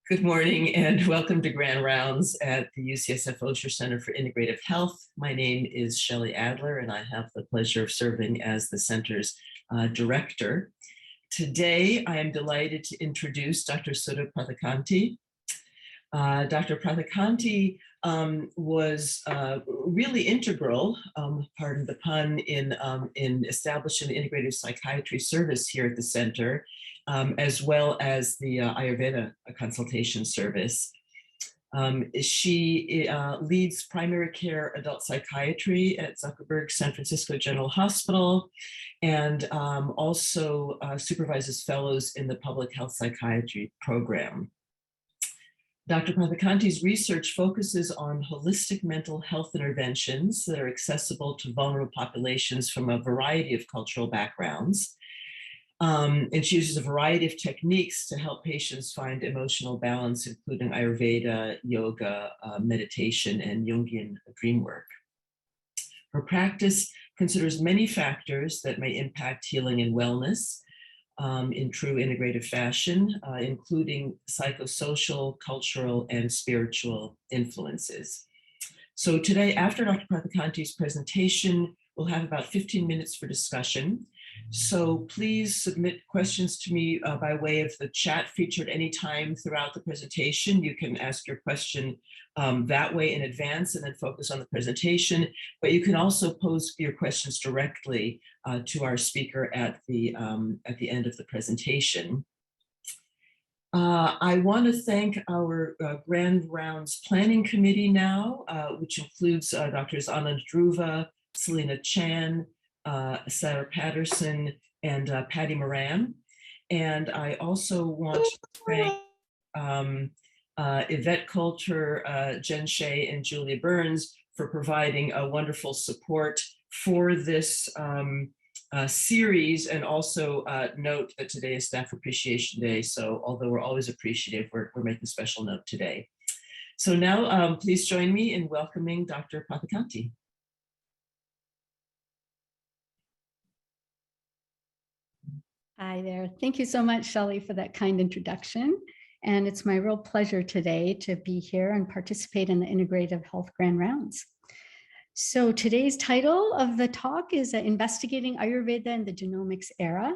Good morning and welcome to Grand Rounds at the UCSF Osher Center for Integrative Health. My name is Shelley Adler and I have the pleasure of serving as the center's director. Today, I am delighted to introduce Dr. Sudha Prathikanti. Dr. Prathikanti was really integral, pardon the pun, in establishing the Integrative Psychiatry service here at the center, as well as the Ayurveda consultation service. She leads primary care adult psychiatry at Zuckerberg San Francisco General Hospital and also supervises fellows in the public health psychiatry program. Dr. Prathikanti's research focuses on holistic mental health interventions that are accessible to vulnerable populations from a variety of cultural backgrounds. And she uses a variety of techniques to help patients find emotional balance, including Ayurveda, yoga, meditation, and Jungian dreamwork. Her practice considers many factors that may impact healing and wellness in true integrative fashion, including psychosocial, cultural, and spiritual influences. So today, after Dr. Prathikanti's presentation, we'll have about 15 minutes for discussion. So please submit questions to me by way of the chat feature at any time throughout the presentation. You can ask your question that way in advance and then focus on the presentation, but you can also pose your questions directly to our speaker at the end of the presentation. I want to thank our Grand Rounds Planning Committee now, which includes Drs. Anand Dhruva, Selena Chan, Sarah Patterson, and Patty Moran. And I also want to thank Yvette Coulter, Jen Shea, and Julia Burns for providing a wonderful support for this series, and also note that today is Staff Appreciation Day. So although we're always appreciative, we're making a special note today. So now please join me in welcoming Dr. Prathikanti. Hi there. Thank you so much, Shelley, for that kind introduction. And it's my real pleasure today to be here and participate in the Integrative Health Grand Rounds. So today's title of the talk is Investigating Ayurveda in the Genomics Era.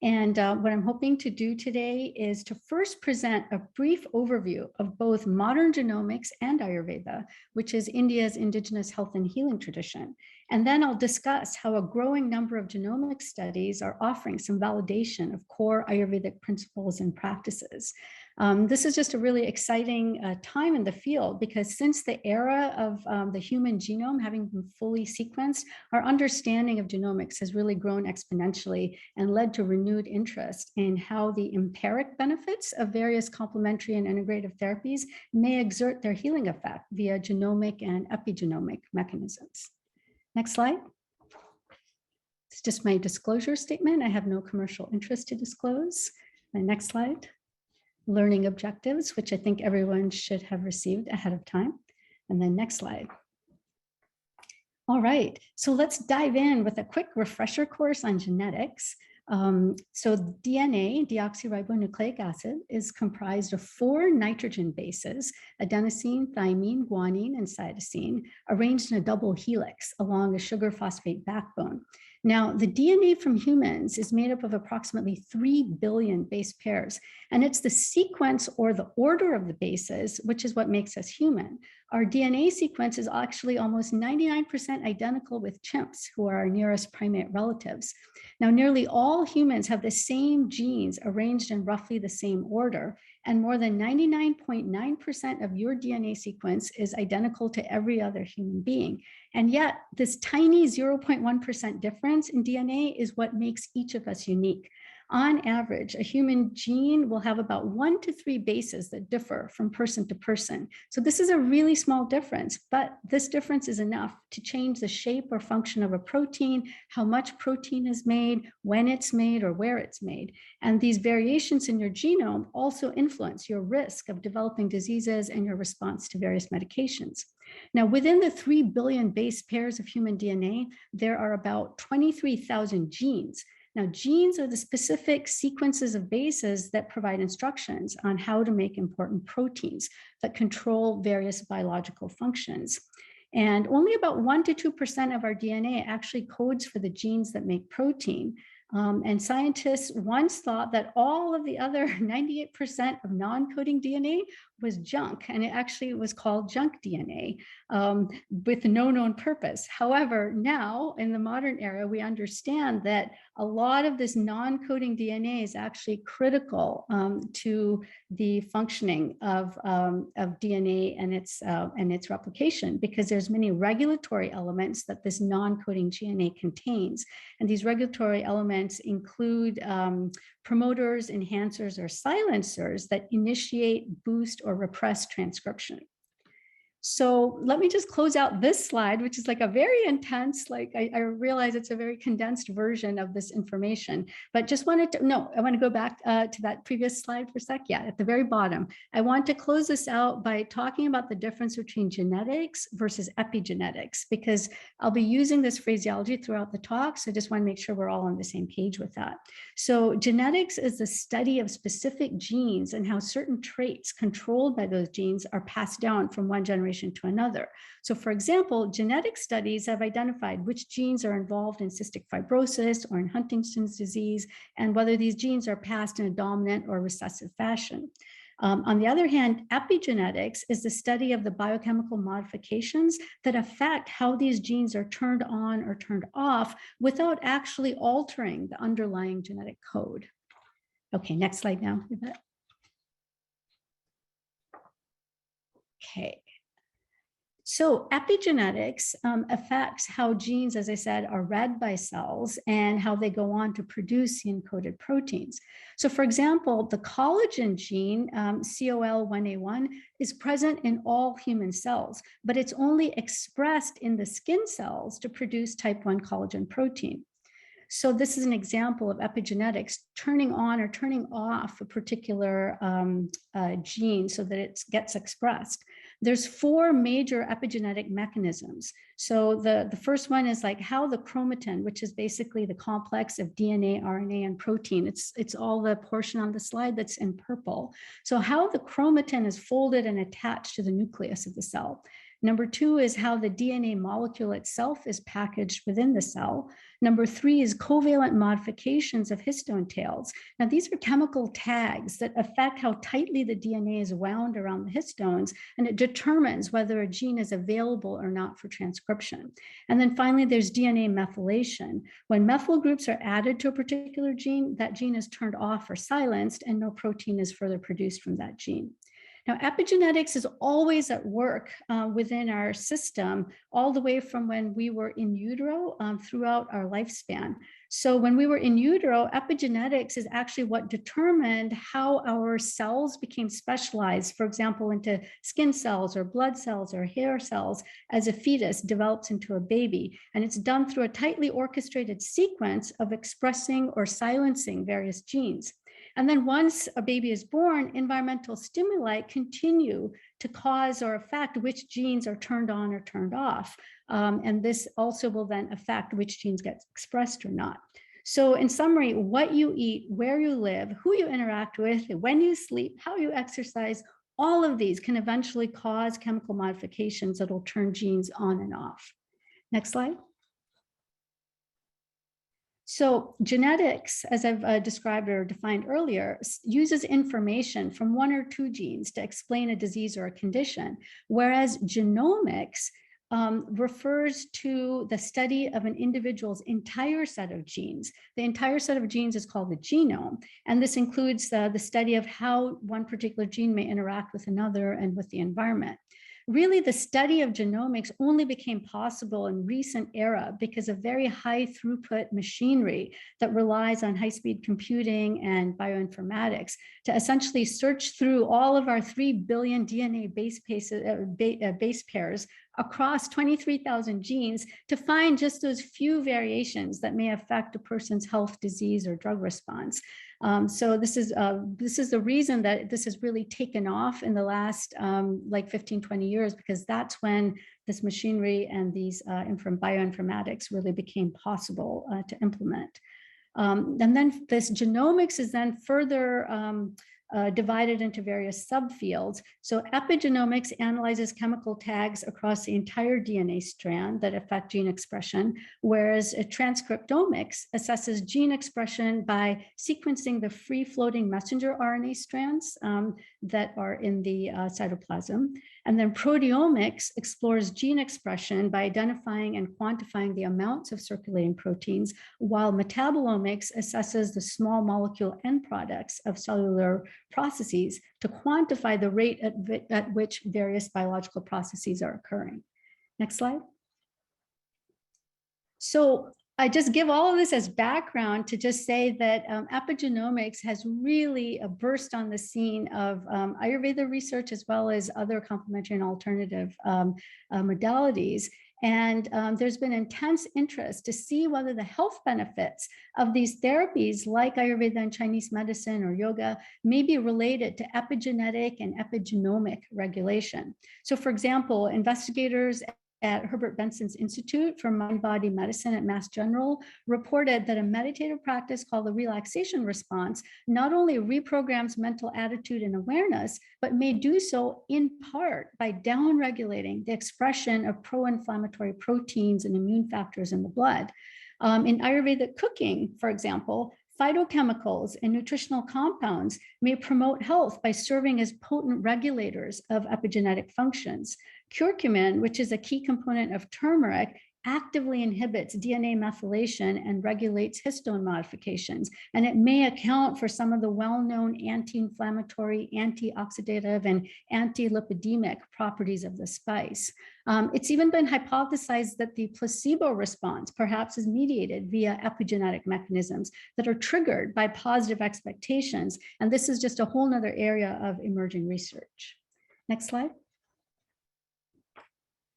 And what I'm hoping to do today is to first present a brief overview of both modern genomics and Ayurveda, which is India's indigenous health and healing tradition. And then I'll discuss how a growing number of genomic studies are offering some validation of core Ayurvedic principles and practices. This is just a really exciting time in the field, because since the era of the human genome having been fully sequenced, our understanding of genomics has really grown exponentially and led to renewed interest in how the empiric benefits of various complementary and integrative therapies may exert their healing effect via genomic and epigenomic mechanisms. Next slide. It's just my disclosure statement. I have no commercial interest to disclose. The next slide. Learning objectives, which I think everyone should have received ahead of time. And then next slide. All right, so let's dive in with a quick refresher course on genetics. So DNA, deoxyribonucleic acid, is comprised of 4 nitrogen bases, adenosine, thymine, guanine, and cytosine, arranged in a double helix along a sugar phosphate backbone. Now, the DNA from humans is made up of approximately 3 billion base pairs, and it's the sequence or the order of the bases, which is what makes us human. Our DNA sequence is actually almost 99% identical with chimps, who are our nearest primate relatives. Now, nearly all humans have the same genes arranged in roughly the same order, and more than 99.9% of your DNA sequence is identical to every other human being. And yet, this tiny 0.1% difference in DNA is what makes each of us unique. On average, a human gene will have about 1 to 3 bases that differ from person to person. So this is a really small difference, but this difference is enough to change the shape or function of a protein, how much protein is made, when it's made, or where it's made. And these variations in your genome also influence your risk of developing diseases and your response to various medications. Now, within the 3 billion base pairs of human DNA, there are about 23,000 genes. Now, genes are the specific sequences of bases that provide instructions on how to make important proteins that control various biological functions. And only about 1% to 2% of our DNA actually codes for the genes that make protein. And scientists once thought that all of the other 98% of non-coding DNA was junk, and it actually was called junk DNA with no known purpose. However, now in the modern era, we understand that a lot of this non-coding DNA is actually critical to the functioning of DNA and its replication, because there's many regulatory elements that this non-coding DNA contains. And these regulatory elements include promoters, enhancers, or silencers that initiate, boost, or repress transcription. So let me just close out this slide, which is like a very intense, like I realize it's a very condensed version of this information, but just wanted to, no, I want to go back to that previous slide for a sec. Yeah, at the very bottom. I want to close this out by talking about the difference between genetics versus epigenetics, because I'll be using this phraseology throughout the talk. So I just want to make sure we're all on the same page with that. So genetics is the study of specific genes and how certain traits controlled by those genes are passed down from one generation to another. So for example, genetic studies have identified which genes are involved in cystic fibrosis or in Huntington's disease, and whether these genes are passed in a dominant or recessive fashion. On the other hand, epigenetics is the study of the biochemical modifications that affect how these genes are turned on or turned off without actually altering the underlying genetic code. Okay, next slide now. Okay. So epigenetics affects how genes, as I said, are read by cells and how they go on to produce the encoded proteins. So for example, the collagen gene, COL1A1, is present in all human cells, but it's only expressed in the skin cells to produce type 1 collagen protein. So this is an example of epigenetics turning on or turning off a particular gene so that it gets expressed. There's 4 major epigenetic mechanisms. So the first one is like how the chromatin, which is basically the complex of DNA, RNA, and protein. It's all the portion on the slide that's in purple. So how the chromatin is folded and attached to the nucleus of the cell. Number 2 is how the DNA molecule itself is packaged within the cell. Number 3 is covalent modifications of histone tails. Now, these are chemical tags that affect how tightly the DNA is wound around the histones, and it determines whether a gene is available or not for transcription. And then finally, there's DNA methylation. When methyl groups are added to a particular gene, that gene is turned off or silenced, and no protein is further produced from that gene. Now, epigenetics is always at work within our system, all the way from when we were in utero throughout our lifespan. So when we were in utero, epigenetics is actually what determined how our cells became specialized, for example, into skin cells or blood cells or hair cells as a fetus develops into a baby. And it's done through a tightly orchestrated sequence of expressing or silencing various genes. And then once a baby is born, environmental stimuli continue to cause or affect which genes are turned on or turned off. And this also will then affect which genes get expressed or not. So in summary, what you eat, where you live, who you interact with, when you sleep, how you exercise, all of these can eventually cause chemical modifications that will turn genes on and off. Next slide. So genetics, as I've described or defined earlier, uses information from 1 or 2 genes to explain a disease or a condition, whereas genomics refers to the study of an individual's entire set of genes. The entire set of genes is called the genome, and this includes the study of how one particular gene may interact with another and with the environment. Really, the study of genomics only became possible in recent era because of very high throughput machinery that relies on high-speed computing and bioinformatics to essentially search through all of our 3 billion DNA base pairs across 23,000 genes to find just those few variations that may affect a person's health, disease, or drug response. So this is the reason that this has really taken off in the last like 15, 20 years, because that's when this machinery and these bioinformatics really became possible to implement. And then this genomics is then further divided into various subfields. So epigenomics analyzes chemical tags across the entire DNA strand that affect gene expression, whereas transcriptomics assesses gene expression by sequencing the free-floating messenger RNA strands that are in the cytoplasm. And then proteomics explores gene expression by identifying and quantifying the amounts of circulating proteins, while metabolomics assesses the small molecule end products of cellular processes to quantify the rate at which various biological processes are occurring. Next slide. So I just give all of this as background to just say that epigenomics has really burst on the scene of Ayurveda research as well as other complementary and alternative modalities. And there's been intense interest to see whether the health benefits of these therapies like Ayurveda and Chinese medicine or yoga may be related to epigenetic and epigenomic regulation. So for example, investigators at Herbert Benson's Institute for Mind-Body Medicine at Mass General reported that a meditative practice called the relaxation response not only reprograms mental attitude and awareness, but may do so in part by downregulating the expression of pro-inflammatory proteins and immune factors in the blood. In Ayurvedic cooking, for example, phytochemicals and nutritional compounds may promote health by serving as potent regulators of epigenetic functions. Curcumin, which is a key component of turmeric, actively inhibits DNA methylation and regulates histone modifications. And it may account for some of the well-known anti-inflammatory, antioxidative, and anti-lipidemic properties of the spice. It's even been hypothesized that the placebo response perhaps is mediated via epigenetic mechanisms that are triggered by positive expectations. And this is just a whole nother area of emerging research. Next slide.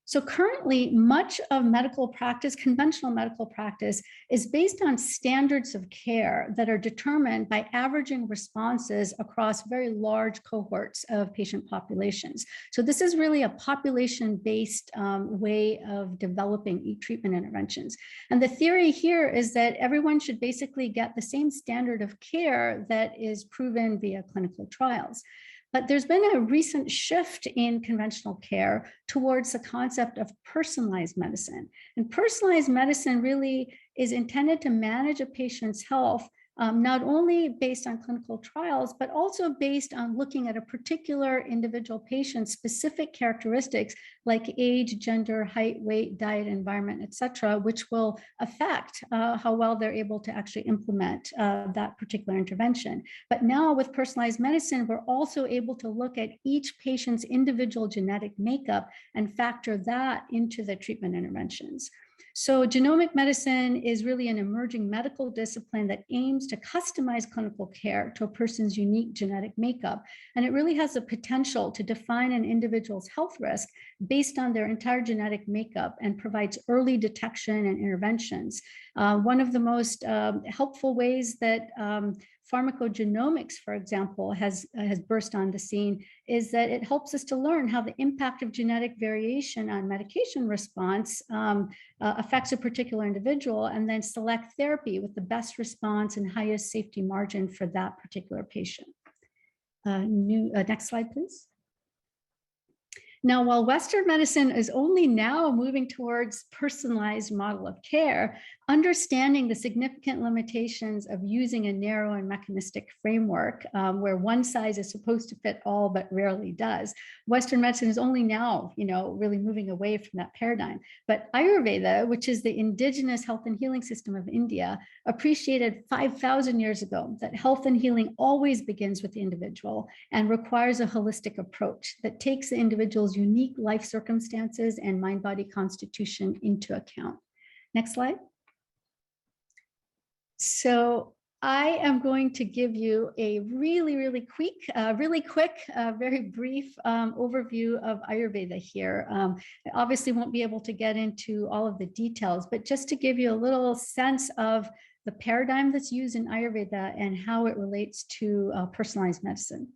So currently, much of medical practice, conventional medical practice, is based on standards of care that are determined by averaging responses across very large cohorts of patient populations. So this is really a population-based way of developing treatment interventions. And the theory here is that everyone should basically get the same standard of care that is proven via clinical trials. But there's been a recent shift in conventional care towards the concept of personalized medicine. And personalized medicine really is intended to manage a patient's health, not only based on clinical trials, but also based on looking at a particular individual patient's specific characteristics like age, gender, height, weight, diet, environment, et cetera, which will affect how well they're able to actually implement that particular intervention. But now with personalized medicine, we're also able to look at each patient's individual genetic makeup and factor that into the treatment interventions. So genomic medicine is really an emerging medical discipline that aims to customize clinical care to a person's unique genetic makeup. And it really has the potential to define an individual's health risk based on their entire genetic makeup and provides early detection and interventions. One of the most helpful ways that pharmacogenomics, for example, has burst on the scene is that it helps us to learn how the impact of genetic variation on medication response affects a particular individual, and then select therapy with the best response and highest safety margin for that particular patient. Next slide, please. Now, while Western medicine is only now moving towards personalized model of care, understanding the significant limitations of using a narrow and mechanistic framework where one size is supposed to fit all but rarely does, Western medicine is only now, really moving away from that paradigm. But Ayurveda, which is the indigenous health and healing system of India, appreciated 5,000 years ago that health and healing always begins with the individual and requires a holistic approach that takes the individual's unique life circumstances and mind-body constitution into account. Next slide. So I am going to give you a really quick, very brief overview of Ayurveda here. I obviously won't be able to get into all of the details, but just to give you a little sense of the paradigm that's used in Ayurveda and how it relates to personalized medicine.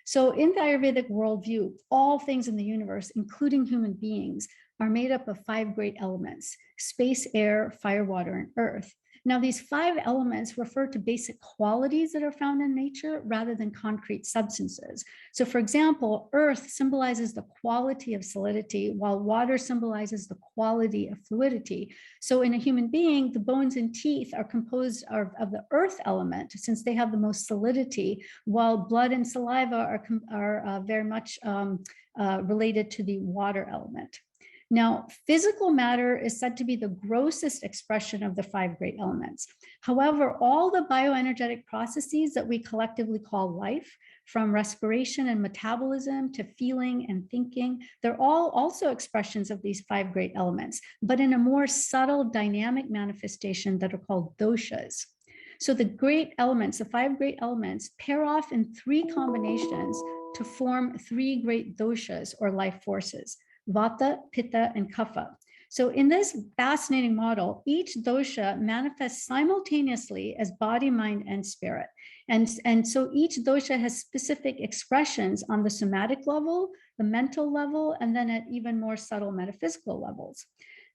So in the Ayurvedic worldview, all things in the universe, including human beings, are made up of 5 great elements: space, air, fire, water, and earth. Now, these 5 elements refer to basic qualities that are found in nature rather than concrete substances. So for example, earth symbolizes the quality of solidity, while water symbolizes the quality of fluidity. So in a human being, the bones and teeth are composed of the earth element, since they have the most solidity, while blood and saliva are very much related to the water element. Now, physical matter is said to be the grossest expression of the 5 great elements. However, all the bioenergetic processes that we collectively call life, from respiration and metabolism to feeling and thinking, they're all also expressions of these 5 great elements, but in a more subtle dynamic manifestation that are called doshas. So the great elements, the 5 great elements, pair off in 3 combinations to form 3 great doshas or life forces: Vata, Pitta, and Kapha. So in this fascinating model, each dosha manifests simultaneously as body, mind, and spirit. And so each dosha has specific expressions on the somatic level, the mental level, and then at even more subtle metaphysical levels.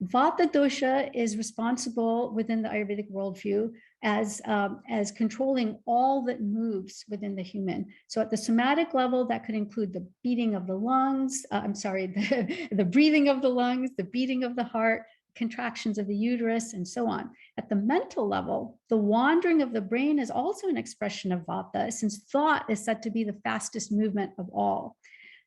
Vata dosha is responsible within the Ayurvedic worldview as controlling all that moves within the human. So at the somatic level, that could include the beating of the lungs, the breathing of the lungs, the beating of the heart, contractions of the uterus, and so on. At the mental level, the wandering of the brain is also an expression of Vata, since thought is said to be the fastest movement of all.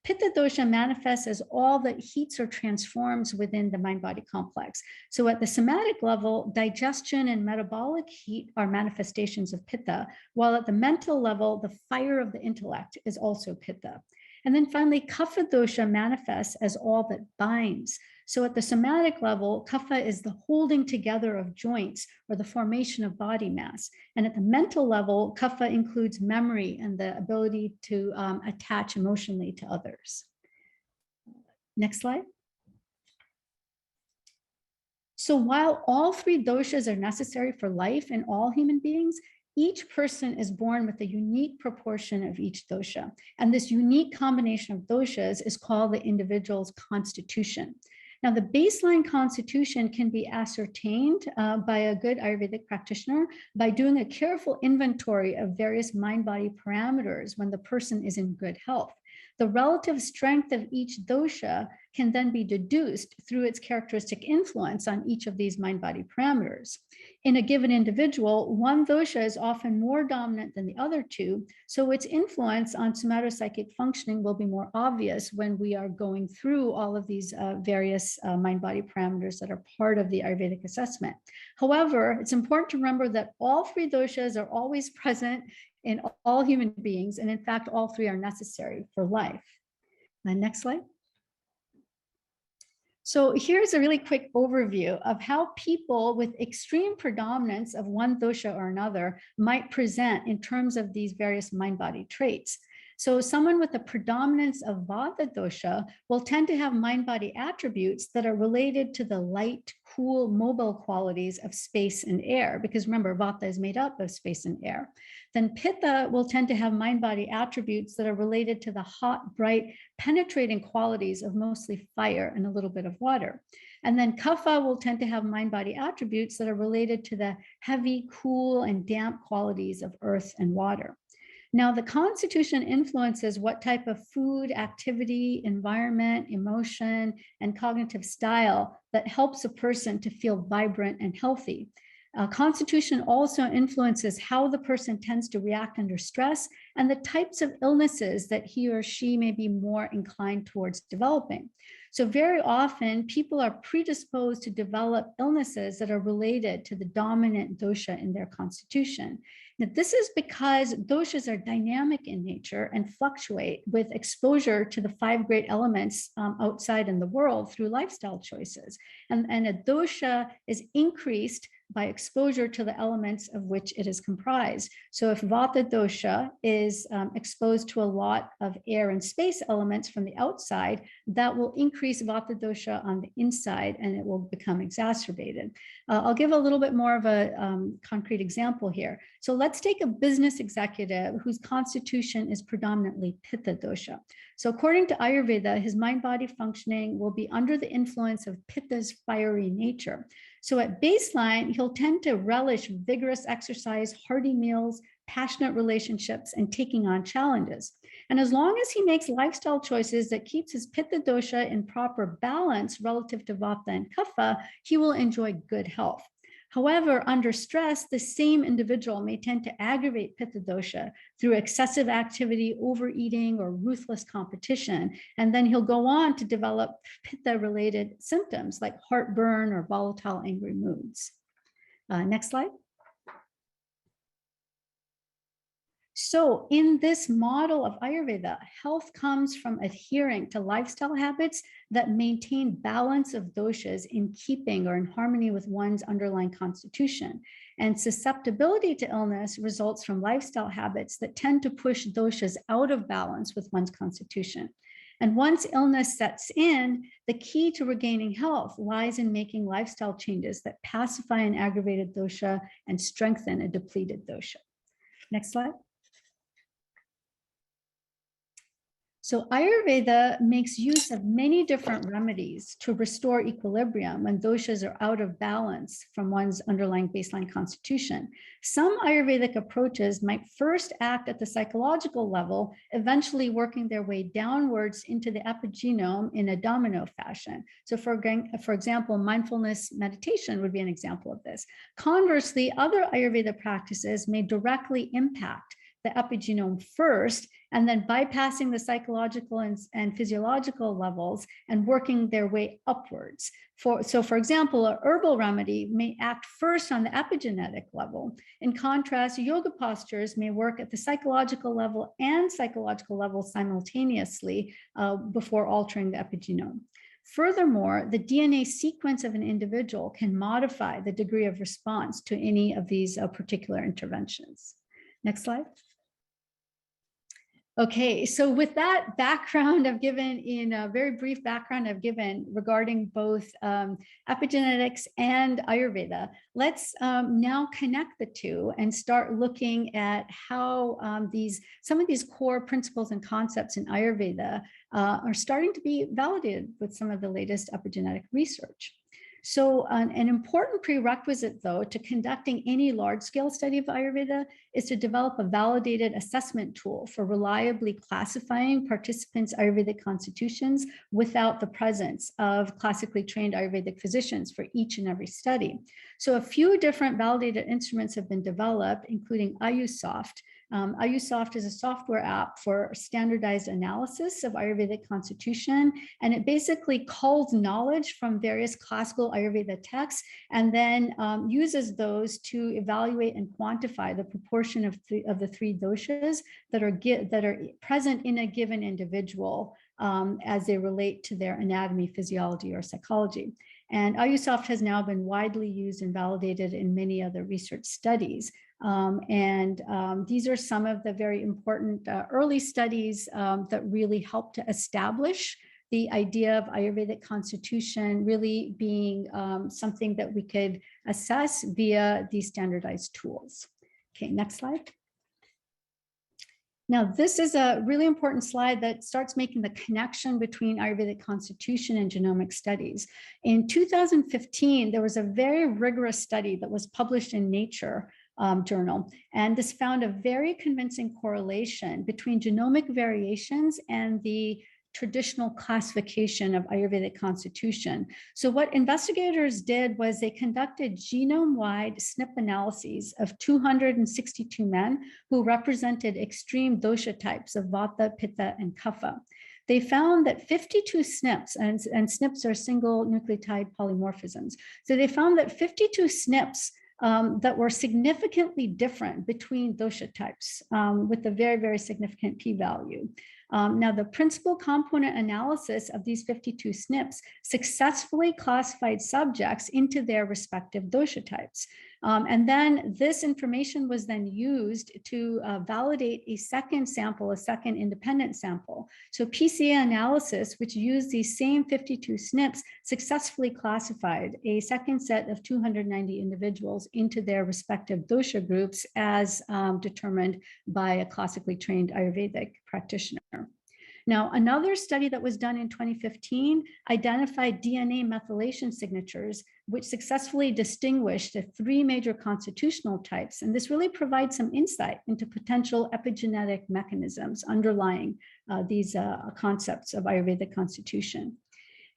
Pitta dosha manifests as all that heats or transforms within the mind-body complex. So at the somatic level, digestion and metabolic heat are manifestations of Pitta, while at the mental level, the fire of the intellect is also Pitta. And then finally, Kapha dosha manifests as all that binds. So at the somatic level, Kapha is the holding together of joints or the formation of body mass. And at the mental level, Kapha includes memory and the ability to attach emotionally to others. Next slide. So while all 3 doshas are necessary for life in all human beings, each person is born with a unique proportion of each dosha. And this unique combination of doshas is called the individual's constitution. Now, the baseline constitution can be ascertained by a good Ayurvedic practitioner by doing a careful inventory of various mind-body parameters when the person is in good health. The relative strength of each dosha can then be deduced through its characteristic influence on each of these mind-body parameters. In a given individual, one dosha is often more dominant than the other 2, so its influence on somatopsychic functioning will be more obvious when we are going through all of these various mind-body parameters that are part of the Ayurvedic assessment. However, it's important to remember that all 3 doshas are always present in all human beings, and in fact, all 3 are necessary for life. Next slide. So here's a really quick overview of how people with extreme predominance of one dosha or another might present in terms of these various mind-body traits. So someone with a predominance of Vata dosha will tend to have mind-body attributes that are related to the light, cool, mobile qualities of space and air, because remember, Vata is made up of space and air. Then Pitta will tend to have mind-body attributes that are related to the hot, bright, penetrating qualities of mostly fire and a little bit of water. And then Kapha will tend to have mind-body attributes that are related to the heavy, cool, and damp qualities of earth and water. Now, the constitution influences what type of food, activity, environment, emotion, and cognitive style that helps a person to feel vibrant and healthy. Constitution also influences how the person tends to react under stress and the types of illnesses that he or she may be more inclined towards developing. So very often people are predisposed to develop illnesses that are related to the dominant dosha in their constitution. Now, this is because doshas are dynamic in nature and fluctuate with exposure to the 5 great elements outside in the world through lifestyle choices. And a dosha is increased by exposure to the elements of which it is comprised. So if Vata dosha is exposed to a lot of air and space elements from the outside, that will increase Vata dosha on the inside and it will become exacerbated. I'll give a little bit more of a concrete example here. So let's take a business executive whose constitution is predominantly Pitta dosha. So according to Ayurveda, his mind-body functioning will be under the influence of Pitta's fiery nature. So at baseline, he'll tend to relish vigorous exercise, hearty meals, passionate relationships, and taking on challenges. And as long as he makes lifestyle choices that keeps his Pitta dosha in proper balance relative to Vata and Kapha, he will enjoy good health. However, under stress, the same individual may tend to aggravate Pitta dosha through excessive activity, overeating, or ruthless competition. And then he'll go on to develop Pitta-related symptoms like heartburn or volatile, angry moods. Next slide. So in this model of Ayurveda, health comes from adhering to lifestyle habits that maintain balance of doshas in keeping or in harmony with one's underlying constitution. And susceptibility to illness results from lifestyle habits that tend to push doshas out of balance with one's constitution. And once illness sets in, the key to regaining health lies in making lifestyle changes that pacify an aggravated dosha and strengthen a depleted dosha. Next slide. So Ayurveda makes use of many different remedies to restore equilibrium when doshas are out of balance from one's underlying baseline constitution. Some Ayurvedic approaches might first act at the psychological level, eventually working their way downwards into the epigenome in a domino fashion. So for example, mindfulness meditation would be an example of this. Conversely, other Ayurveda practices may directly impact the epigenome first, and then bypassing the psychological and physiological levels and working their way upwards. So for example, a herbal remedy may act first on the epigenetic level. In contrast, yoga postures may work at the psychological level and psychological level simultaneously before altering the epigenome. Furthermore, the DNA sequence of an individual can modify the degree of response to any of these particular interventions. Next slide. Okay, so with that background I've given, in a very brief background I've given regarding both epigenetics and Ayurveda, let's now connect the two and start looking at how some of these core principles and concepts in Ayurveda are starting to be validated with some of the latest epigenetic research. So an important prerequisite, though, to conducting any large-scale study of Ayurveda is to develop a validated assessment tool for reliably classifying participants' Ayurvedic constitutions without the presence of classically trained Ayurvedic physicians for each and every study. So a few different validated instruments have been developed, including AyuSoft. AyuSoft is a software app for standardized analysis of Ayurvedic constitution, and it basically culls knowledge from various classical Ayurveda texts and then uses those to evaluate and quantify the proportion of the three doshas that are present in a given individual as they relate to their anatomy, physiology, or psychology. And AyuSoft has now been widely used and validated in many other research studies. These are some of the very important early studies that really help to establish the idea of Ayurvedic constitution really being something that we could assess via these standardized tools. Okay, next slide. Now, this is a really important slide that starts making the connection between Ayurvedic constitution and genomic studies. In 2015, there was a very rigorous study that was published in Nature journal, and this found a very convincing correlation between genomic variations and the traditional classification of Ayurvedic constitution. So what investigators did was they conducted genome-wide SNP analyses of 262 men who represented extreme dosha types of Vata, Pitta, and Kapha. They found that 52 SNPs, and SNPs are single nucleotide polymorphisms. So they found that 52 SNPs that were significantly different between dosha types with a very, very significant p-value. Now, the principal component analysis of these 52 SNPs successfully classified subjects into their respective dosha types. And then this information was then used to validate a second sample, a second independent sample. So PCA analysis, which used these same 52 SNPs, successfully classified a second set of 290 individuals into their respective dosha groups as determined by a classically trained Ayurvedic practitioner. Now, another study that was done in 2015 identified DNA methylation signatures which successfully distinguished the 3 major constitutional types. And this really provides some insight into potential epigenetic mechanisms underlying these concepts of Ayurvedic Constitution.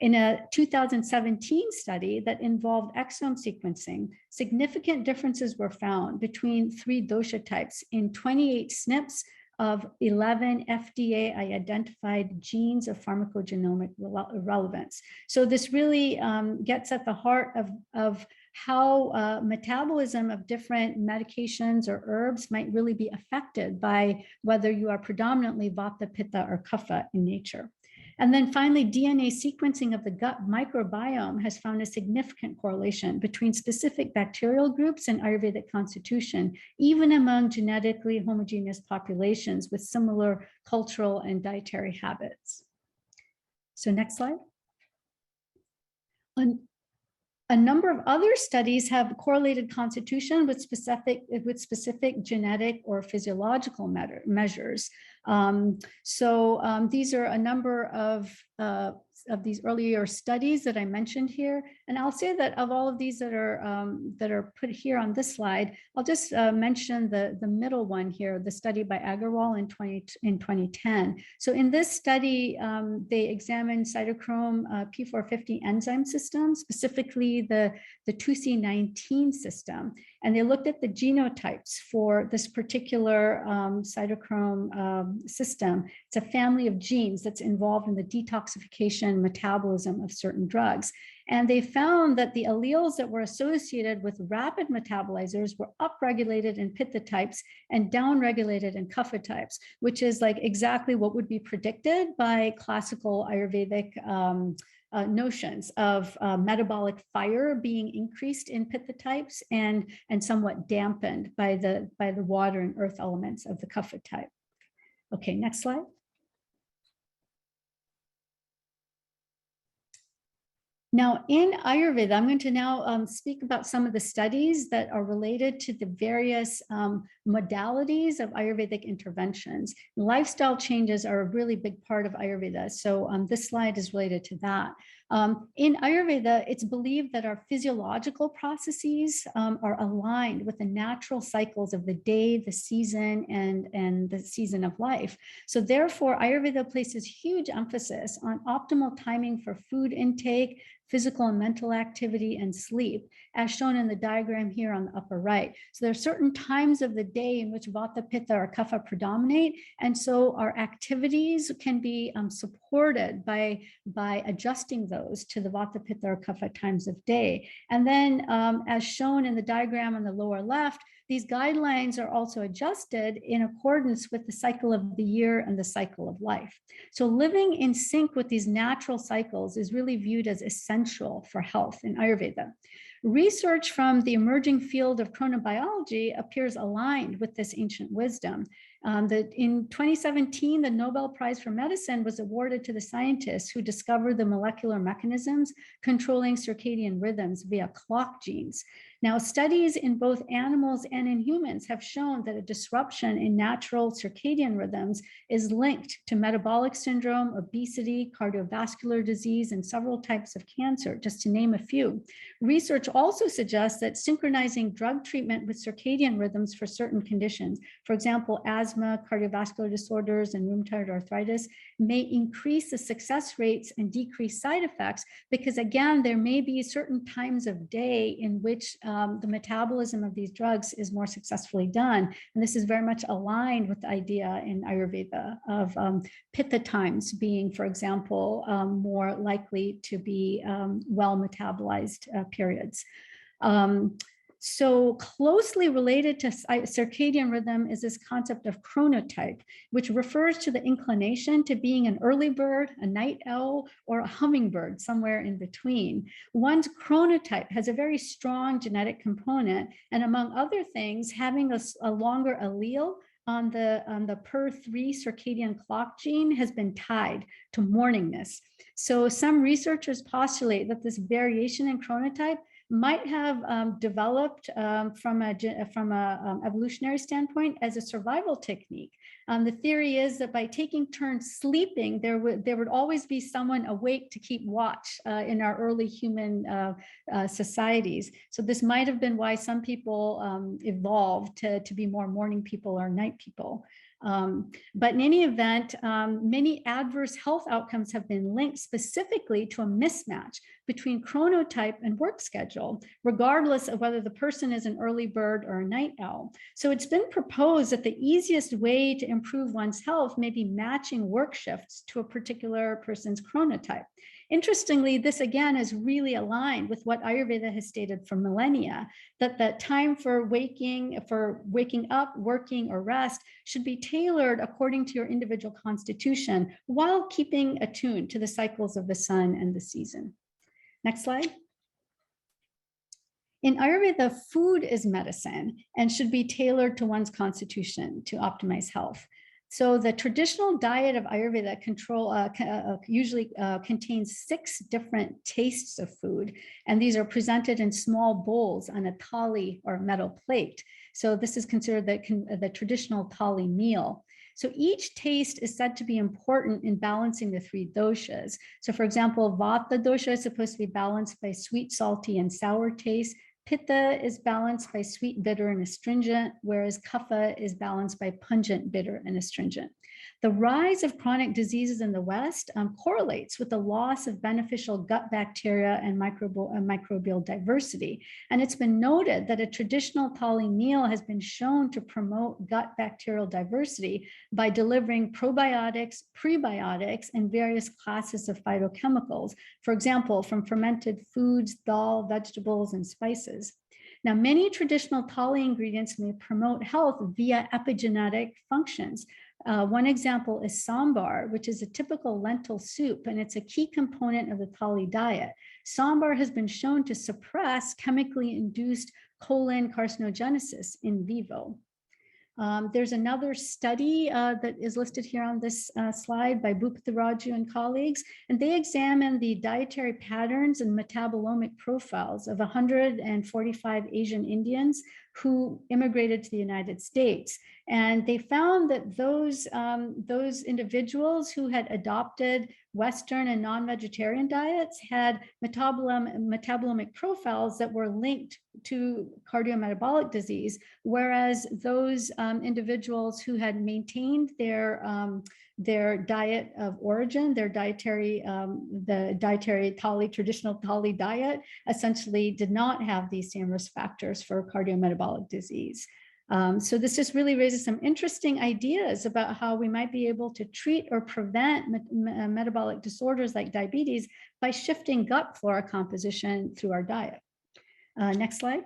In a 2017 study that involved exome sequencing, significant differences were found between 3 dosha types in 28 SNPs of 11 FDA-identified genes of pharmacogenomic relevance. So this really gets at the heart of how metabolism of different medications or herbs might really be affected by whether you are predominantly Vata, Pitta, or Kapha in nature. And then finally, DNA sequencing of the gut microbiome has found a significant correlation between specific bacterial groups and Ayurvedic constitution, even among genetically homogeneous populations with similar cultural and dietary habits. So next slide. A number of other studies have correlated constitution with specific genetic or physiological measures. These are a number of these earlier studies that I mentioned here. And I'll say that of all of these that are put here on this slide, I'll just mention the middle one here, the study by Agarwal in 2010. So in this study, they examined cytochrome P450 enzyme system, specifically the 2C19 system. And they looked at the genotypes for this particular cytochrome system. It's a family of genes that's involved in the detoxification metabolism of certain drugs. And they found that the alleles that were associated with rapid metabolizers were upregulated in Pitta types and downregulated in Kapha types, which is like exactly what would be predicted by classical Ayurvedic notions of metabolic fire being increased in Pitta types and somewhat dampened by the water and earth elements of the Kapha type. Okay, next slide. Now, in Ayurveda, I'm going to now speak about some of the studies that are related to the various modalities of Ayurvedic interventions. Lifestyle changes are a really big part of Ayurveda, so this slide is related to that. In Ayurveda, it's believed that our physiological processes are aligned with the natural cycles of the day, the season, and the season of life. So therefore, Ayurveda places huge emphasis on optimal timing for food intake, physical and mental activity, and sleep, as shown in the diagram here on the upper right. So there are certain times of the day in which Vata, Pitta, or Kapha predominate, and so our activities can be supported by adjusting those to the Vata, Pitta, or Kapha times of day. And then, as shown in the diagram on the lower left, these guidelines are also adjusted in accordance with the cycle of the year and the cycle of life. So living in sync with these natural cycles is really viewed as essential for health in Ayurveda. Research from the emerging field of chronobiology appears aligned with this ancient wisdom. In 2017, the Nobel Prize for Medicine was awarded to the scientists who discovered the molecular mechanisms controlling circadian rhythms via clock genes. Now, studies in both animals and in humans have shown that a disruption in natural circadian rhythms is linked to metabolic syndrome, obesity, cardiovascular disease, and several types of cancer, just to name a few. Research also suggests that synchronizing drug treatment with circadian rhythms for certain conditions, for example, asthma, cardiovascular disorders, and rheumatoid arthritis, may increase the success rates and decrease side effects because, again, there may be certain times of day in which the metabolism of these drugs is more successfully done. And this is very much aligned with the idea in Ayurveda of Pitta times being, for example, more likely to be well metabolized periods. So closely related to circadian rhythm is this concept of chronotype, which refers to the inclination to being an early bird, a night owl, or a hummingbird, somewhere in between. One's chronotype has a very strong genetic component, and among other things, having a longer allele on the per3 circadian clock gene has been tied to morningness. So some researchers postulate that this variation in chronotype might have developed from a evolutionary standpoint as a survival technique. The theory is that by taking turns sleeping, there would always be someone awake to keep watch in our early human societies. So this might have been why some people evolved to be more morning people or night people. But in any event, many adverse health outcomes have been linked specifically to a mismatch between chronotype and work schedule, regardless of whether the person is an early bird or a night owl. So it's been proposed that the easiest way to improve one's health may be matching work shifts to a particular person's chronotype. Interestingly, this again is really aligned with what Ayurveda has stated for millennia, that the time for waking up, working, or rest should be tailored according to your individual constitution while keeping attuned to the cycles of the sun and the season. Next slide. In Ayurveda, food is medicine and should be tailored to one's constitution to optimize health. So the traditional diet of Ayurveda usually contains 6 different tastes of food, and these are presented in small bowls on a thali or metal plate. So this is considered the traditional thali meal. So each taste is said to be important in balancing the 3 doshas. So for example, Vata dosha is supposed to be balanced by sweet, salty, and sour taste. Pitta is balanced by sweet, bitter, and astringent, whereas Kapha is balanced by pungent, bitter, and astringent. The rise of chronic diseases in the West correlates with the loss of beneficial gut bacteria and microbial diversity. And it's been noted that a traditional thali meal has been shown to promote gut bacterial diversity by delivering probiotics, prebiotics, and various classes of phytochemicals, for example, from fermented foods, dal, vegetables, and spices. Now, many traditional thali ingredients may promote health via epigenetic functions. One example is sambar, which is a typical lentil soup, and it's a key component of the thali diet. Sambar has been shown to suppress chemically induced colon carcinogenesis in vivo. There's another study that is listed here on this slide by Bhupatharaju and colleagues, and they examined the dietary patterns and metabolomic profiles of 145 Asian Indians who immigrated to the United States. And they found that those individuals who had adopted Western and non-vegetarian diets had metabolomic profiles that were linked to cardiometabolic disease, whereas those individuals who had maintained their diet of origin, their dietary, the dietary traditional thali diet, essentially did not have these same risk factors for cardiometabolic disease. So this just really raises some interesting ideas about how we might be able to treat or prevent metabolic disorders like diabetes by shifting gut flora composition through our diet. Next slide.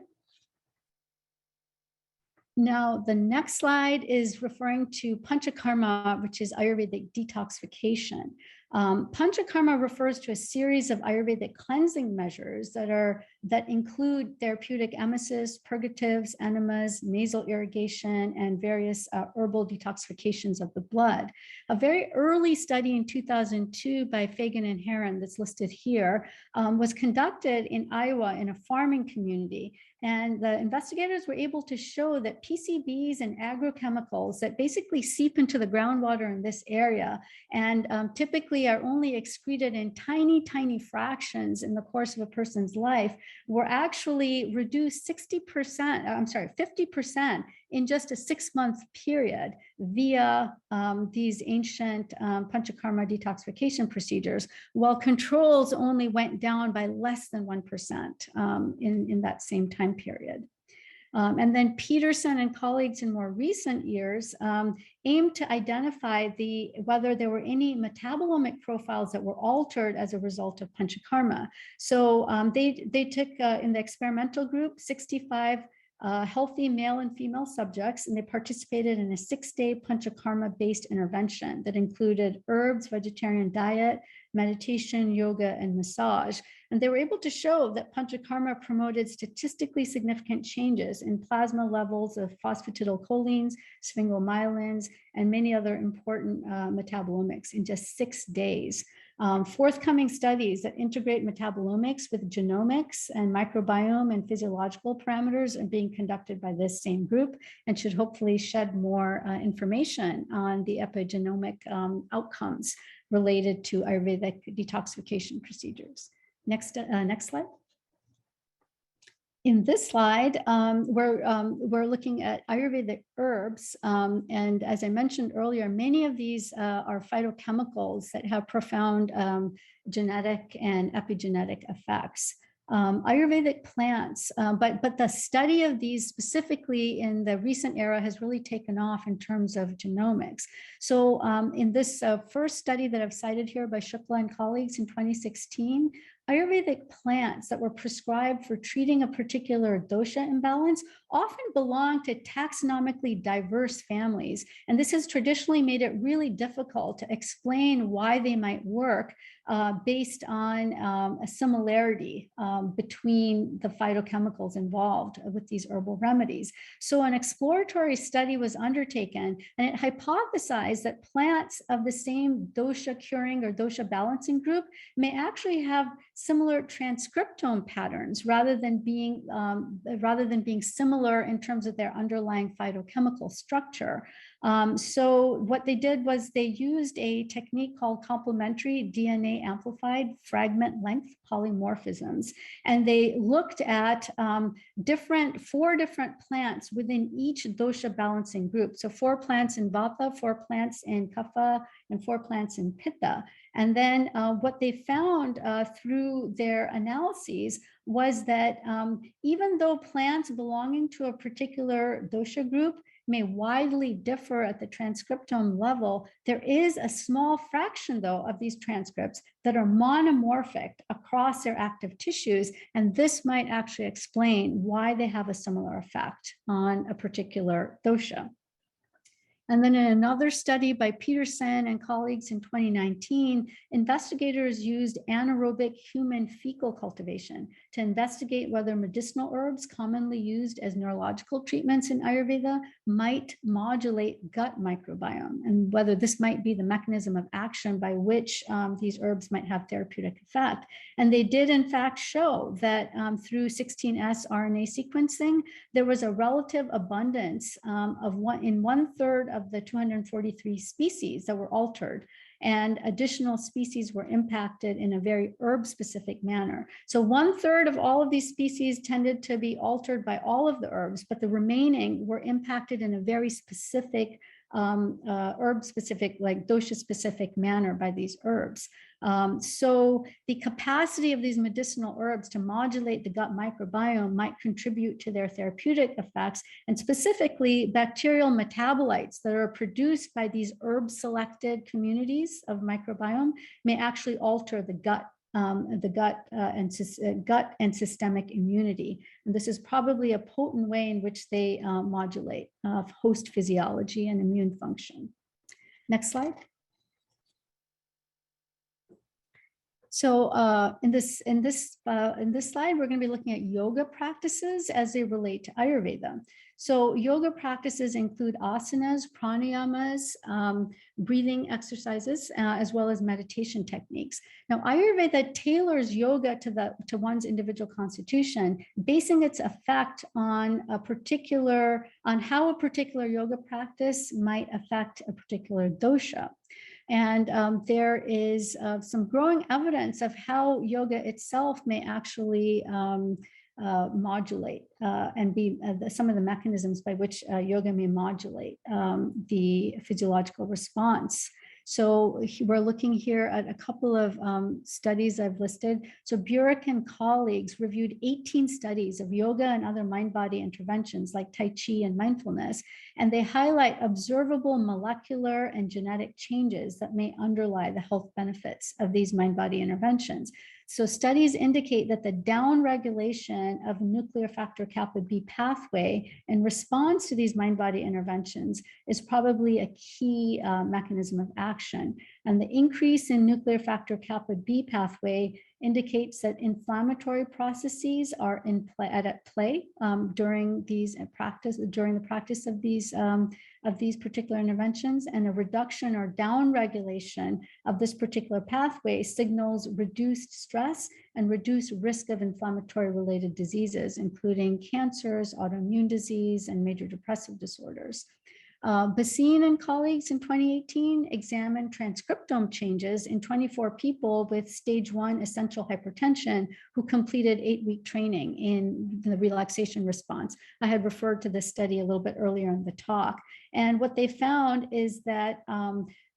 Now, the next slide is referring to Panchakarma, which is Ayurvedic detoxification. Panchakarma refers to a series of Ayurvedic cleansing measures that include therapeutic emesis, purgatives, enemas, nasal irrigation, and various herbal detoxifications of the blood. A very early study in 2002 by Fagan and Heron that's listed here was conducted in Iowa in a farming community. And the investigators were able to show that PCBs and agrochemicals that basically seep into the groundwater in this area and typically are only excreted in tiny, tiny fractions in the course of a person's life were actually reduced 50% in just a 6-month period via these ancient Panchakarma detoxification procedures, while controls only went down by less than 1% in that same time period. And then Peterson and colleagues in more recent years aimed to identify whether there were any metabolomic profiles that were altered as a result of Panchakarma. So they took in the experimental group 65 healthy male and female subjects, and they participated in a 6-day Panchakarma-based intervention that included herbs, vegetarian diet, meditation, yoga, and massage. And they were able to show that Panchakarma promoted statistically significant changes in plasma levels of phosphatidylcholines, sphingomyelins, and many other important metabolomics in just 6 days. Forthcoming studies that integrate metabolomics with genomics and microbiome and physiological parameters are being conducted by this same group and should hopefully shed more information on the epigenomic outcomes related to Ayurvedic detoxification procedures. Next slide. In this slide, we're looking at Ayurvedic herbs. And as I mentioned earlier, many of these are phytochemicals that have profound genetic and epigenetic effects. Ayurvedic plants, but the study of these specifically in the recent era has really taken off in terms of genomics. So in this first study that I've cited here by Shukla and colleagues in 2016, Ayurvedic plants that were prescribed for treating a particular dosha imbalance often belong to taxonomically diverse families. And this has traditionally made it really difficult to explain why they might work based on a similarity between the phytochemicals involved with these herbal remedies. So an exploratory study was undertaken, and it hypothesized that plants of the same dosha curing or dosha balancing group may actually have similar transcriptome patterns rather than being similar in terms of their underlying phytochemical structure. So what they did was they used a technique called complementary DNA amplified fragment length polymorphisms. And they looked at four different plants within each dosha balancing group. So 4 plants in Vata, 4 plants in Kapha, and 4 plants in Pitta. And then what they found through their analyses was that even though plants belonging to a particular dosha group may widely differ at the transcriptome level, there is a small fraction, though, of these transcripts that are monomorphic across their active tissues, and this might actually explain why they have a similar effect on a particular dosha. And then in another study by Peterson and colleagues in 2019, investigators used anaerobic human fecal cultivation to investigate whether medicinal herbs commonly used as neurological treatments in Ayurveda might modulate gut microbiome, and whether this might be the mechanism of action by which these herbs might have therapeutic effect. And they did in fact show that through 16S RNA sequencing, there was a relative abundance of in 1/3 of the 243 species that were altered, and additional species were impacted in a very herb-specific manner. So 1/3 of all of these species tended to be altered by all of the herbs, but the remaining were impacted in a very specific herb-specific, like dosha-specific manner by these herbs. So the capacity of these medicinal herbs to modulate the gut microbiome might contribute to their therapeutic effects, and specifically bacterial metabolites that are produced by these herb-selected communities of microbiome may actually alter the gut and systemic immunity. And this is probably a potent way in which they modulate host physiology and immune function. Next slide. So in this slide, we're going to be looking at yoga practices as they relate to Ayurveda. So yoga practices include asanas, pranayamas, breathing exercises, as well as meditation techniques. Now, Ayurveda tailors yoga to one's individual constitution, basing its effect on how a particular yoga practice might affect a particular dosha. And there is some growing evidence of how yoga itself may actually modulate and be some of the mechanisms by which yoga may modulate the physiological response. So we're looking here at a couple of studies I've listed. So Burek and colleagues reviewed 18 studies of yoga and other mind-body interventions like Tai Chi and mindfulness, and they highlight observable molecular and genetic changes that may underlie the health benefits of these mind-body interventions. So studies indicate that the downregulation of nuclear factor kappa B pathway in response to these mind-body interventions is probably a key mechanism of action. And the increase in nuclear factor kappa B pathway indicates that inflammatory processes are at play during the practice of these of these particular interventions, and a reduction or downregulation of this particular pathway signals reduced stress and reduced risk of inflammatory related diseases, including cancers, autoimmune disease, and major depressive disorders. Basine and colleagues in 2018 examined transcriptome changes in 24 people with stage 1 essential hypertension who completed 8-week training in the relaxation response. I had referred to this study a little bit earlier in the talk. And what they found is that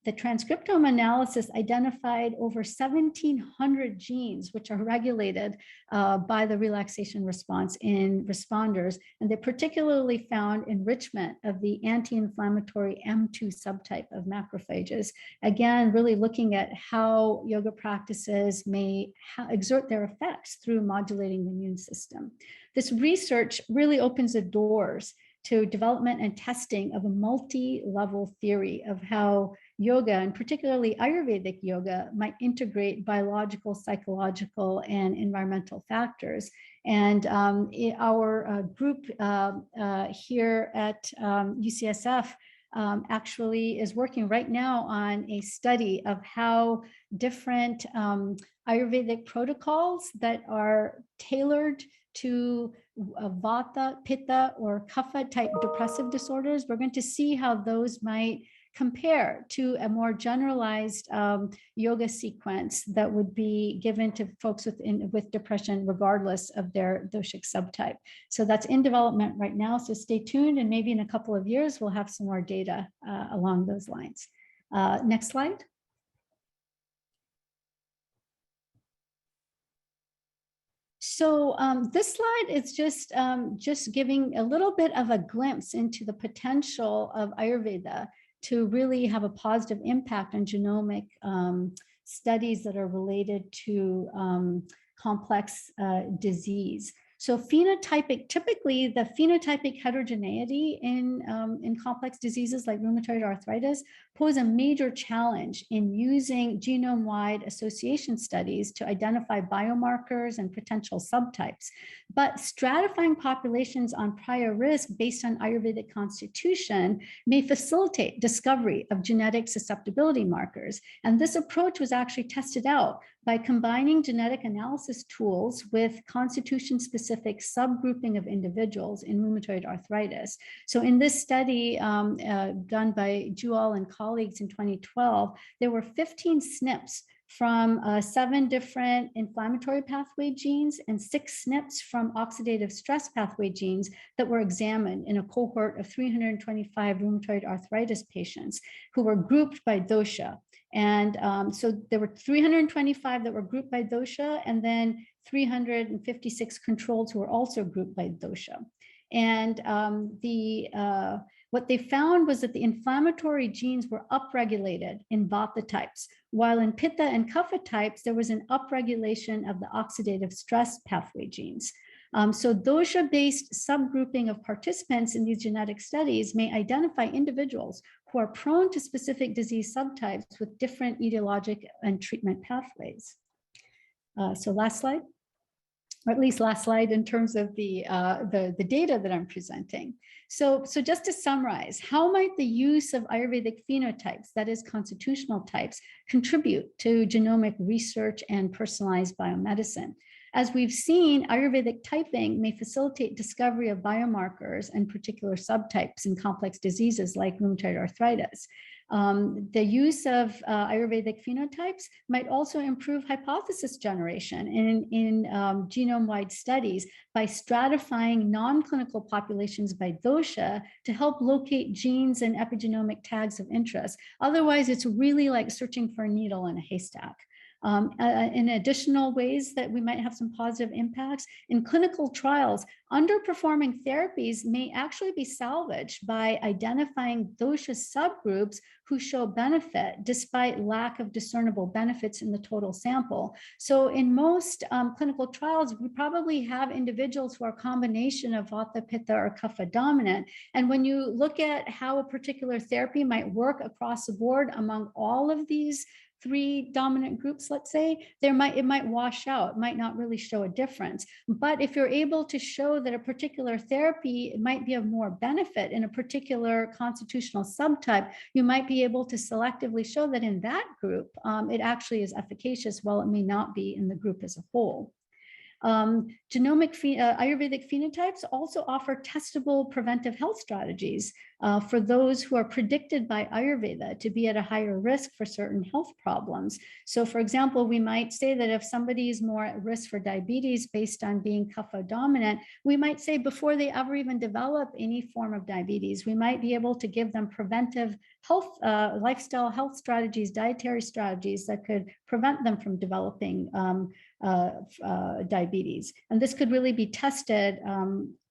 the transcriptome analysis identified over 1,700 genes which are regulated by the relaxation response in responders. And they particularly found enrichment of the anti-inflammatory M2 subtype of macrophages. Again, really looking at how yoga practices may exert their effects through modulating the immune system. This research really opens the doors to development and testing of a multi-level theory of how yoga, and particularly Ayurvedic yoga, might integrate biological, psychological, and environmental factors. And our group here at UCSF actually is working right now on a study of how different Ayurvedic protocols that are tailored to Vata, Pitta, or Kapha type depressive disorders, we're going to see how those might compare to a more generalized yoga sequence that would be given to folks with depression, regardless of their doshic subtype. So that's in development right now. So stay tuned, and maybe in a couple of years, we'll have some more data along those lines. Next slide. So this slide is just giving a little bit of a glimpse into the potential of Ayurveda to really have a positive impact on genomic studies that are related to complex disease. So typically the phenotypic heterogeneity in complex diseases like rheumatoid arthritis pose a major challenge in using genome-wide association studies to identify biomarkers and potential subtypes. But stratifying populations on prior risk based on Ayurvedic Constitution may facilitate discovery of genetic susceptibility markers. And this approach was actually tested out by combining genetic analysis tools with constitution-specific subgrouping of individuals in rheumatoid arthritis. So in this study done by Jewell and colleagues in 2012, there were 15 SNPs from 7 different inflammatory pathway genes and 6 SNPs from oxidative stress pathway genes that were examined in a cohort of 325 rheumatoid arthritis patients who were grouped by dosha. And so there were 325 that were grouped by dosha, and then 356 controls who were also grouped by dosha. And what they found was that the inflammatory genes were upregulated in Vata types, while in Pitta and Kapha types, there was an upregulation of the oxidative stress pathway genes. So dosha-based subgrouping of participants in these genetic studies may identify individuals who are prone to specific disease subtypes with different etiologic and treatment pathways. So last slide, or at least last slide in terms of the data that I'm presenting. So just to summarize, how might the use of Ayurvedic phenotypes, that is constitutional types, contribute to genomic research and personalized biomedicine? As we've seen, Ayurvedic typing may facilitate discovery of biomarkers and particular subtypes in complex diseases like rheumatoid arthritis. The use of Ayurvedic phenotypes might also improve hypothesis generation in genome-wide studies by stratifying non-clinical populations by dosha to help locate genes and epigenomic tags of interest. Otherwise, it's really like searching for a needle in a haystack. In additional ways that we might have some positive impacts, in clinical trials, underperforming therapies may actually be salvaged by identifying dosha subgroups who show benefit despite lack of discernible benefits in the total sample. So in most clinical trials, we probably have individuals who are a combination of Vata, Pitta, or Kapha dominant. And when you look at how a particular therapy might work across the board among all of these 3 dominant groups, let's say, it might wash out, it might not really show a difference. But if you're able to show show that a particular therapy might be of more benefit in a particular constitutional subtype, you might be able to selectively show that in that group, it actually is efficacious, while it may not be in the group as a whole. Ayurvedic phenotypes also offer testable preventive health strategies for those who are predicted by Ayurveda to be at a higher risk for certain health problems. So for example, we might say that if somebody is more at risk for diabetes based on being kapha dominant, we might say before they ever even develop any form of diabetes, we might be able to give them preventive health, lifestyle health strategies, dietary strategies that could prevent them from developing diabetes. And this could really be tested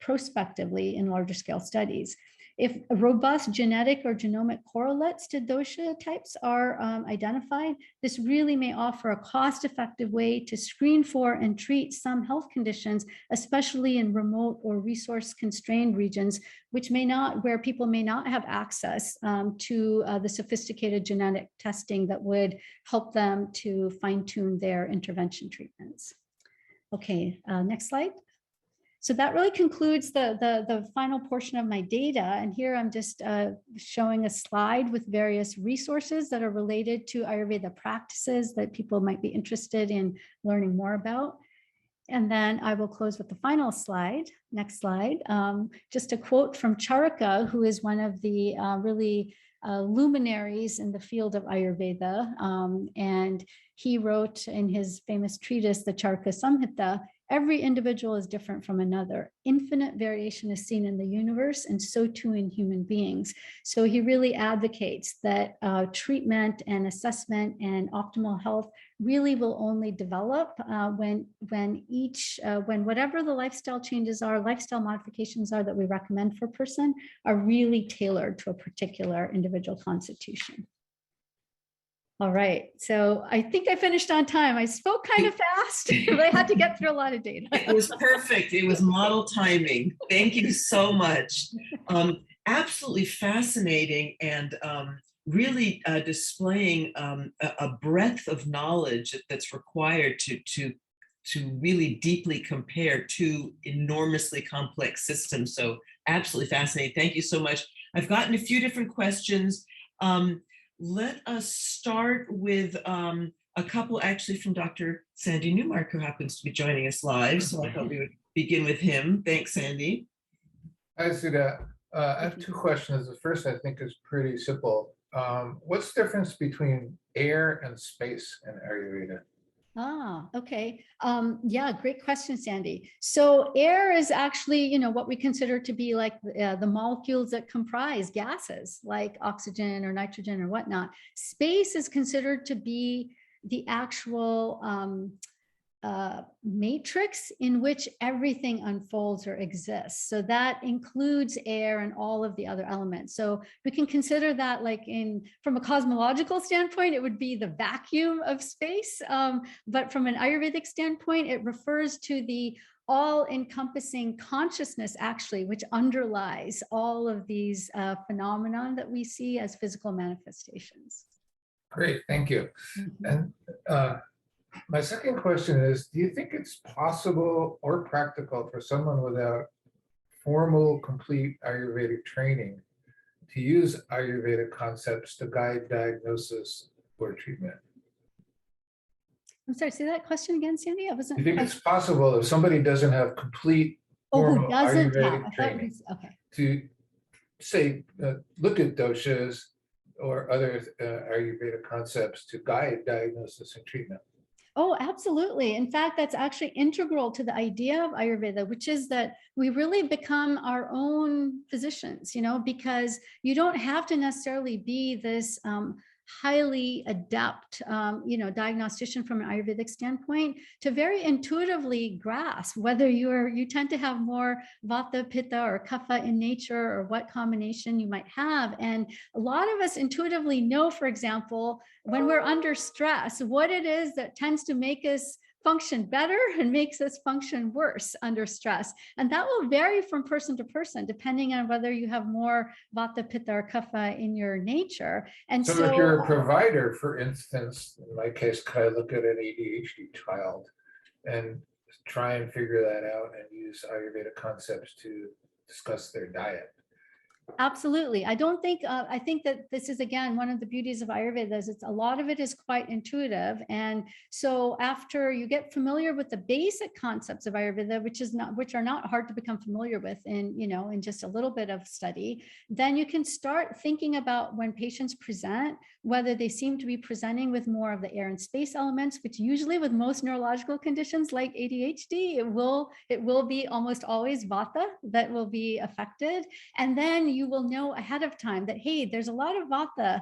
prospectively in larger scale studies. If robust genetic or genomic correlates to dosha types are identified, this really may offer a cost-effective way to screen for and treat some health conditions, especially in remote or resource-constrained regions, where people may not have access to the sophisticated genetic testing that would help them to fine-tune their intervention treatments. Okay, next slide. So that really concludes the final portion of my data. And here I'm just showing a slide with various resources that are related to Ayurveda practices that people might be interested in learning more about. And then I will close with the final slide. Next slide. Just a quote from Charaka, who is one of the really luminaries in the field of Ayurveda. And he wrote in his famous treatise, the Charaka Samhita, "Every individual is different from another. Infinite variation is seen in the universe, and so too in human beings." So he really advocates that treatment and assessment and optimal health really will only develop when whatever the lifestyle changes are, lifestyle modifications are that we recommend for a person are really tailored to a particular individual constitution. All right, so I think I finished on time. I spoke kind of fast, but I had to get through a lot of data. It was perfect. It was model timing. Thank you so much. Absolutely fascinating, and really displaying a breadth of knowledge that's required to really deeply compare two enormously complex systems. So absolutely fascinating. Thank you so much. I've gotten a few different questions. Let us start with a couple actually from Dr. Sandy Newmark, who happens to be joining us live. So I thought we would begin with him. Thanks, Sandy. Hi, Sudha. I have two questions. The first, I think, is pretty simple. What's the difference between air and space in Ayurveda? Ah, okay. Yeah, great question, Sandy. So air is actually, what we consider to be like the molecules that comprise gases like oxygen or nitrogen or whatnot. Space is considered to be the actual matrix in which everything unfolds or exists. So that includes air and all of the other elements. So we can consider that from a cosmological standpoint, it would be the vacuum of space. But from an Ayurvedic standpoint, it refers to the all-encompassing consciousness, actually, which underlies all of these phenomena that we see as physical manifestations. Great, thank you. And my second question is, do you think it's possible or practical for someone without formal, complete Ayurvedic training to use Ayurvedic concepts to guide diagnosis or treatment? I'm sorry, say that question again, Sandy? I wasn't. Do you think it's possible if somebody doesn't have complete formal Ayurvedic training to say, look at doshas or other Ayurvedic concepts to guide diagnosis and treatment? Oh, absolutely. In fact, that's actually integral to the idea of Ayurveda, which is that we really become our own physicians, because you don't have to necessarily be this highly adept, diagnostician from an Ayurvedic standpoint to very intuitively grasp whether you tend to have more vata, pitta, or kapha in nature, or what combination you might have. And a lot of us intuitively know, for example, when we're under stress, what it is that tends to make us function better and makes us function worse under stress. And that will vary from person to person, depending on whether you have more vata, pitta, or kapha in your nature. And so if you're a provider, for instance, in my case, could I look at an ADHD child and try and figure that out and use Ayurveda concepts to discuss their diet. Absolutely. I don't think, I think that this is, again, one of the beauties of Ayurveda is a lot of it is quite intuitive. And so after you get familiar with the basic concepts of Ayurveda, which are not hard to become familiar with in just a little bit of study, then you can start thinking about when patients present, whether they seem to be presenting with more of the air and space elements, which usually with most neurological conditions like ADHD, it will be almost always Vata that will be affected. And then you will know ahead of time that, hey, there's a lot of Vata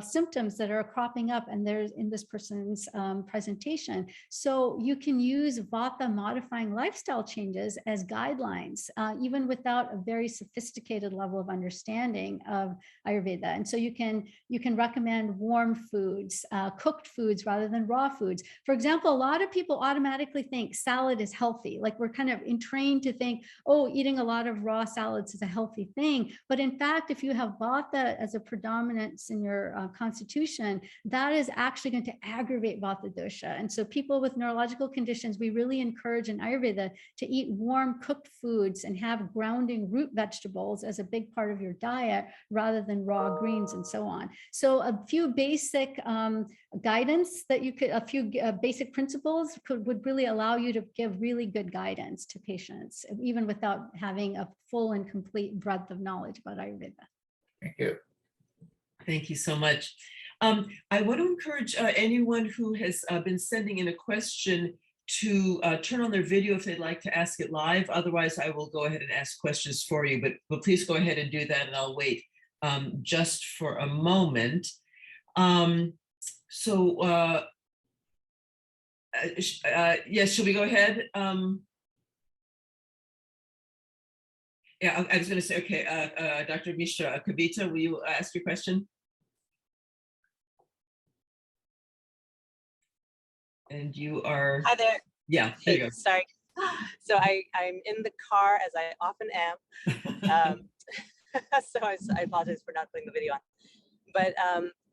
symptoms that are cropping up and there's in this person's presentation. So you can use Vata modifying lifestyle changes as guidelines, even without a very sophisticated level of understanding of Ayurveda. And so you can recommend warm foods, cooked foods rather than raw foods. For example, a lot of people automatically think salad is healthy. Like we're kind of entrained to think, oh, eating a lot of raw salads is a healthy thing. But in fact, if you have Vata as a predominance in your constitution, that is actually going to aggravate Vata dosha. And so people with neurological conditions, we really encourage in Ayurveda to eat warm cooked foods and have grounding root vegetables as a big part of your diet rather than raw greens and so on. So a few basic guidance that you could, a few basic principles would really allow you to give really good guidance to patients, even without having a full and complete breadth of knowledge about Ayurveda. Thank you. Thank you so much. I want to encourage anyone who has been sending in a question to turn on their video if they'd like to ask it live. Otherwise, I will go ahead and ask questions for you, but please go ahead and do that and I'll wait just for a moment. Yes, shall we go ahead? Yeah, I was going to say, okay, Dr. Mishra Kavita, will you ask your question? And you are... Hi there. Yeah, there you go. Sorry. So I'm in the car, as I often am. So I apologize for not putting the video on. But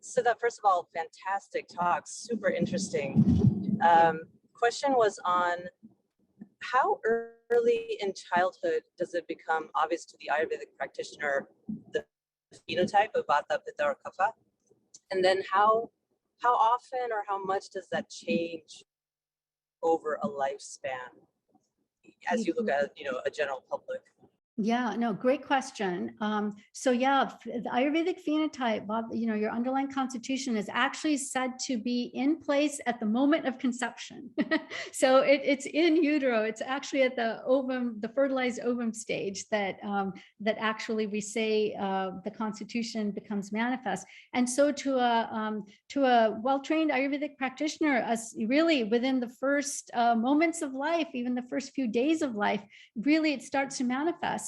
so that, first of all, fantastic talk, super interesting. Question was on how early in childhood does it become obvious to the Ayurvedic practitioner the phenotype of Vata, Pitta, or Kapha? And then how often or how much does that change over a lifespan as you look at, a general public? Yeah, no, great question. So yeah, the Ayurvedic phenotype, your underlying constitution is actually said to be in place at the moment of conception. So it's in utero. It's actually at the ovum, the fertilized ovum stage that actually we say the constitution becomes manifest. And so to a well-trained Ayurvedic practitioner, as really within the first moments of life, even the first few days of life, really it starts to manifest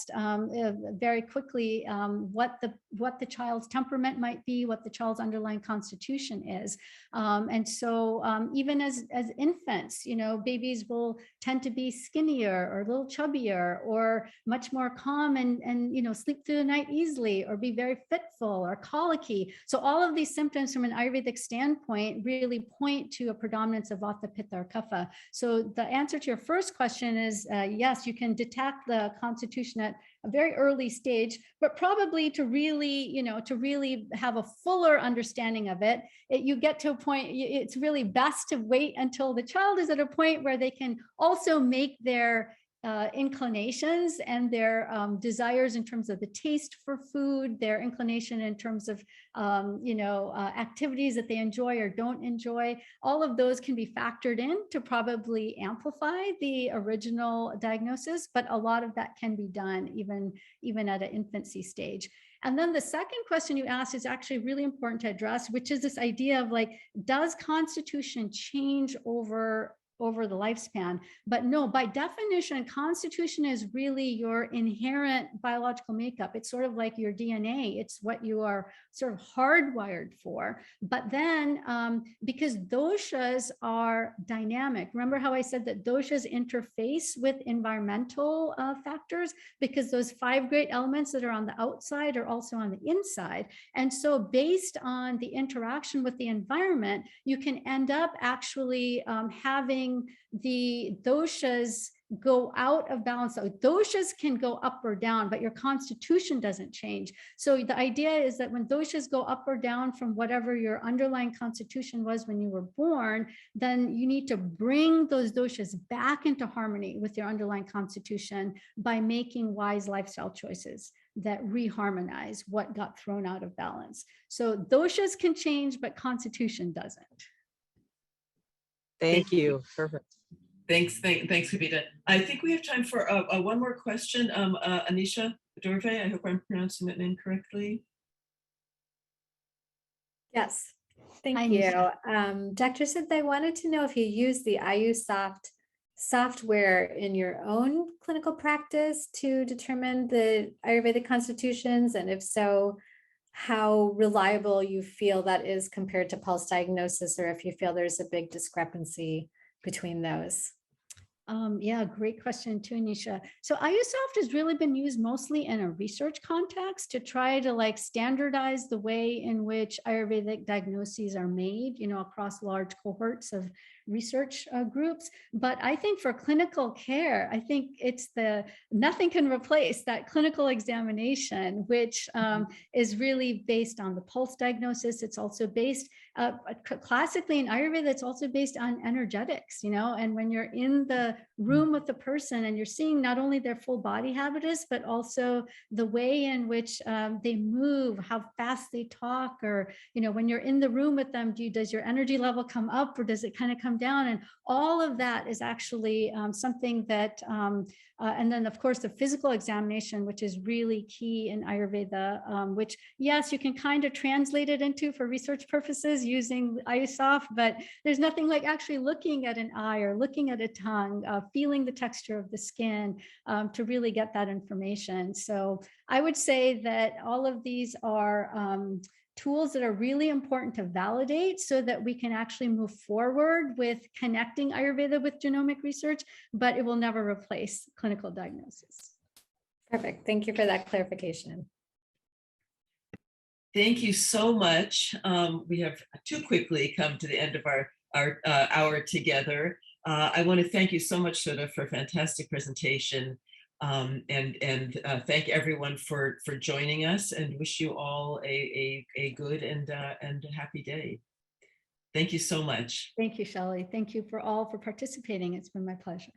very quickly what the child's temperament might be, what the child's underlying constitution is. And so even as infants, babies will tend to be skinnier or a little chubbier or much more calm and sleep through the night easily or be very fitful or colicky. So all of these symptoms from an Ayurvedic standpoint really point to a predominance of Vata, Pitta, or Kapha. So the answer to your first question is yes, you can detect the constitution at a very early stage, but probably to really have a fuller understanding of it, you get to a point, it's really best to wait until the child is at a point where they can also make their inclinations and their desires in terms of the taste for food, their inclination in terms of activities that they enjoy or don't enjoy. All of those can be factored in to probably amplify the original diagnosis, but a lot of that can be done even at an infancy stage. And then the second question you asked is actually really important to address, which is this idea of does constitution change over the lifespan? But no, by definition, constitution is really your inherent biological makeup. It's sort of like your DNA. It's what you are sort of hardwired for. But then because doshas are dynamic, remember how I said that doshas interface with environmental factors, because those 5 great elements that are on the outside are also on the inside. And so based on the interaction with the environment, you can end up actually having having the doshas go out of balance. So doshas can go up or down, but your constitution doesn't change. So the idea is that when doshas go up or down from whatever your underlying constitution was when you were born, then you need to bring those doshas back into harmony with your underlying constitution by making wise lifestyle choices that reharmonize what got thrown out of balance. So doshas can change, but constitution doesn't. Thank you. Perfect. Thanks, Kavita. I think we have time for one more question. Anisha Dorve, I hope I'm pronouncing that name correctly. Yes, thank Hi, you. Nisha. Dr. Sid, I wanted to know if you use the IUSoft software in your own clinical practice to determine the Ayurvedic constitutions, and if so, how reliable you feel that is compared to pulse diagnosis, or if you feel there's a big discrepancy between those. Yeah, great question too, Anisha. So IUSoft has really been used mostly in a research context to try to like standardize the way in which Ayurvedic diagnoses are made, across large cohorts of research groups. But I think for clinical care, I think it's nothing can replace that clinical examination, which is really based on the pulse diagnosis. It's also based classically in Ayurveda, it's also based on energetics, and when you're in the room with the person and you're seeing not only their full body habitus, but also the way in which they move, how fast they talk, or, when you're in the room with them, does your energy level come up or does it kind of come down? And all of that is actually something that, and then of course the physical examination, which is really key in Ayurveda, which yes, you can kind of translate it into for research purposes using IUSoft, but there's nothing like actually looking at an eye or looking at a tongue, feeling the texture of the skin to really get that information. So I would say that all of these are tools that are really important to validate so that we can actually move forward with connecting Ayurveda with genomic research, but it will never replace clinical diagnosis. Perfect. Thank you for that clarification. Thank you so much. We have too quickly come to the end of our hour together. I want to thank you so much, Sudha, for a fantastic presentation. And thank everyone for joining us, and wish you all a good and a happy day. Thank you so much. Thank you, Shelley. Thank you for participating. It's been my pleasure.